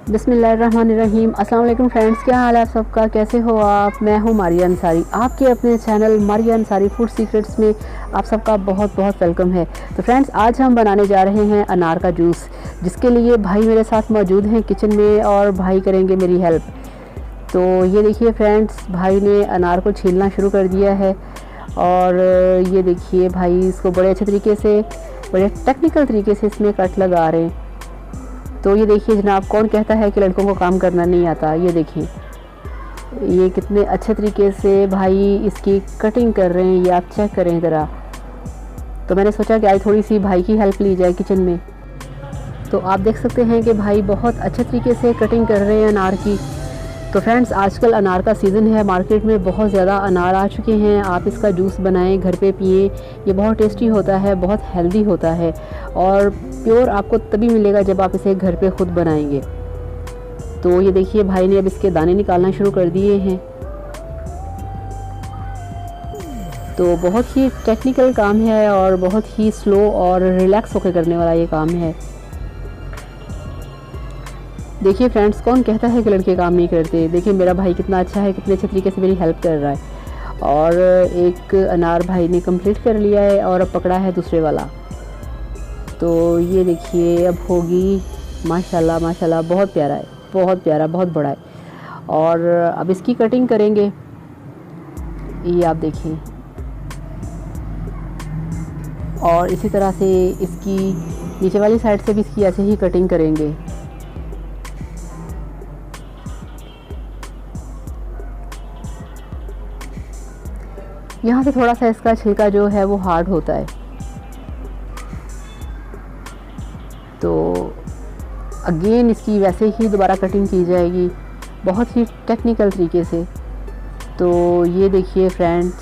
बिस्मिल्लाहिर्रहमानिर्रहीम। अस्सलाम वालेकुम फ्रेंड्स, क्या हाल है आप सबका, कैसे हो आप। मैं हूँ मारिया अंसारी, आपके अपने channel Maria Ansari food secrets में आप सबका बहुत बहुत वेलकम है। तो फ्रेंड्स, आज हम बनाने जा रहे हैं अनार का जूस, जिसके लिए भाई मेरे साथ मौजूद हैं किचन में और भाई करेंगे मेरी हेल्प। तो ये देखिए फ्रेंड्स, भाई ने अनार को छीलना शुरू कर दिया है और ये देखिए भाई इसको बड़े अच्छे तरीके से, बड़े टेक्निकल तरीके से इसमें कट लगा रहे हैं। तो ये देखिए जनाब, कौन कहता है कि लड़कों को काम करना नहीं आता। ये देखिए ये कितने अच्छे तरीके से भाई इसकी कटिंग कर रहे हैं, ये आप चेक करें ज़रा। तो मैंने सोचा कि आज थोड़ी सी भाई की हेल्प ली जाए किचन में। तो आप देख सकते हैं कि भाई बहुत अच्छे तरीके से कटिंग कर रहे हैं अनार की। तो फ्रेंड्स, आजकल अनार का सीज़न है, मार्केट में बहुत ज़्यादा अनार आ चुके हैं। आप इसका जूस बनाएं, घर पे पिए, ये बहुत टेस्टी होता है, बहुत हेल्दी होता है और प्योर आपको तभी मिलेगा जब आप इसे घर पे खुद बनाएंगे। तो ये देखिए भाई ने अब इसके दाने निकालना शुरू कर दिए हैं। तो बहुत ही टेक्निकल काम है और बहुत ही स्लो और रिलैक्स होकर करने वाला ये काम है। देखिए फ्रेंड्स, कौन कहता है कि लड़के काम नहीं करते। देखिए मेरा भाई कितना अच्छा है, कितने अच्छे तरीके से मेरी हेल्प कर रहा है। और एक अनार भाई ने कंप्लीट कर लिया है और अब पकड़ा है दूसरे वाला। तो ये देखिए अब होगी, माशाल्लाह माशाल्लाह, बहुत प्यारा है, बहुत प्यारा, बहुत बड़ा है। और अब इसकी कटिंग करेंगे, ये आप देखिए। और इसी तरह से इसकी नीचे वाली साइड से भी इसकी ऐसे ही कटिंग करेंगे। यहाँ से थोड़ा सा इसका छिलका जो है वो हार्ड होता है, तो अगेन इसकी वैसे ही दोबारा कटिंग की जाएगी बहुत ही टेक्निकल तरीके से। तो ये देखिए फ्रेंड्स,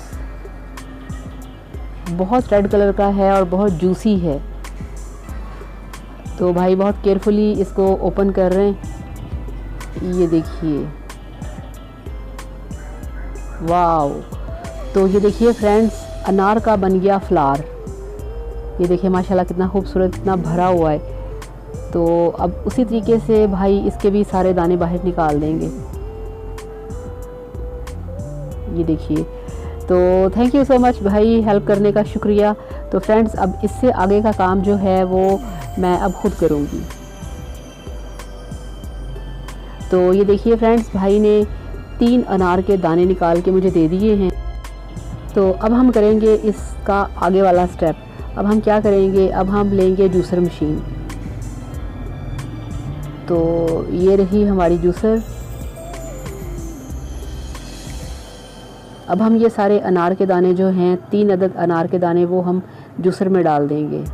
बहुत रेड कलर का है और बहुत जूसी है। तो भाई बहुत केयरफुली इसको ओपन कर रहे हैं। ये देखिए, वाव। तो ये देखिए फ्रेंड्स, अनार का बन गया फ्लावर। ये देखिए माशाल्लाह कितना खूबसूरत, कितना भरा हुआ है। तो अब उसी तरीके से भाई इसके भी सारे दाने बाहर निकाल देंगे। ये देखिए। तो थैंक यू सो मच भाई, हेल्प करने का शुक्रिया। तो फ्रेंड्स, अब इससे आगे का काम जो है वो मैं अब खुद करूँगी। तो ये देखिए फ्रेंड्स, भाई ने 3 अनार के दाने निकाल के मुझे दे दिए हैं। तो अब हम करेंगे इसका आगे वाला स्टेप। अब हम क्या करेंगे, अब हम लेंगे जूसर मशीन। तो ये रही हमारी जूसर। अब हम ये सारे अनार के दाने जो हैं, 3 अदद अनार के दाने, वो हम जूसर में डाल देंगे।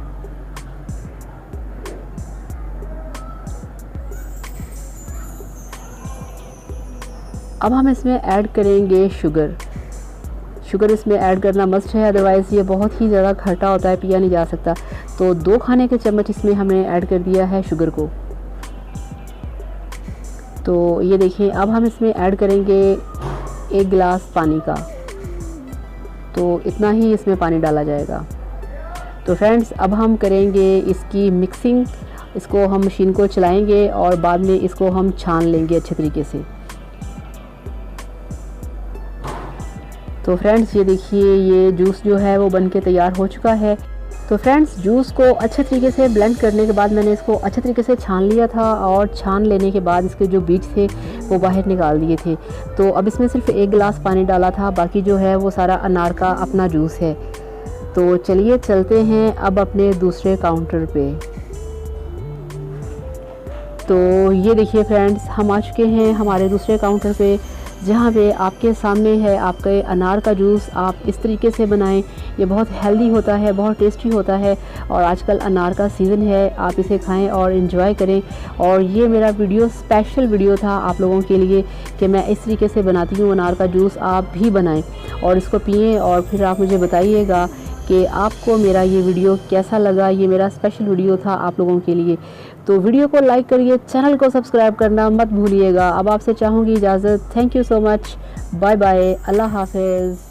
अब हम इसमें ऐड करेंगे शुगर। शुगर इसमें ऐड करना मस्ट है, अदरवाइज़ ये बहुत ही ज़्यादा खट्टा होता है, पिया नहीं जा सकता। तो 2 खाने के चम्मच इसमें हमने ऐड कर दिया है शुगर को। तो ये देखिए, अब हम इसमें ऐड करेंगे 1 गिलास पानी का। तो इतना ही इसमें पानी डाला जाएगा। तो फ्रेंड्स, अब हम करेंगे इसकी मिक्सिंग। इसको हम मशीन को चलाएंगे और बाद में इसको हम छान लेंगे अच्छे तरीके से। तो फ्रेंड्स, ये देखिए ये जूस जो है वो बनके तैयार हो चुका है। तो फ्रेंड्स, जूस को अच्छे तरीके से ब्लेंड करने के बाद मैंने इसको अच्छे तरीके से छान लिया था और छान लेने के बाद इसके जो बीज थे वो बाहर निकाल दिए थे। तो अब इसमें सिर्फ 1 गिलास पानी डाला था, बाकी जो है वो सारा अनार का अपना जूस है। तो चलिए चलते हैं अब अपने दूसरे काउंटर पे। तो ये देखिए फ्रेंड्स, हम आ चुके हैं हमारे दूसरे काउंटर पे, जहाँ पे आपके सामने है आपके अनार का जूस। आप इस तरीके से बनाएं, ये बहुत हेल्दी होता है, बहुत टेस्टी होता है और आजकल अनार का सीज़न है। आप इसे खाएं और इन्जॉय करें। और ये मेरा वीडियो स्पेशल वीडियो था आप लोगों के लिए कि मैं इस तरीके से बनाती हूँ अनार का जूस। आप भी बनाएं और इसको पिएं और फिर आप मुझे बताइएगा कि आपको मेरा ये वीडियो कैसा लगा। ये मेरा स्पेशल वीडियो था आप लोगों के लिए। तो वीडियो को लाइक करिए, चैनल को सब्सक्राइब करना मत भूलिएगा। अब आपसे चाहूँगी इजाज़त। Thank you so much, bye bye, अल्लाह हाफिज़।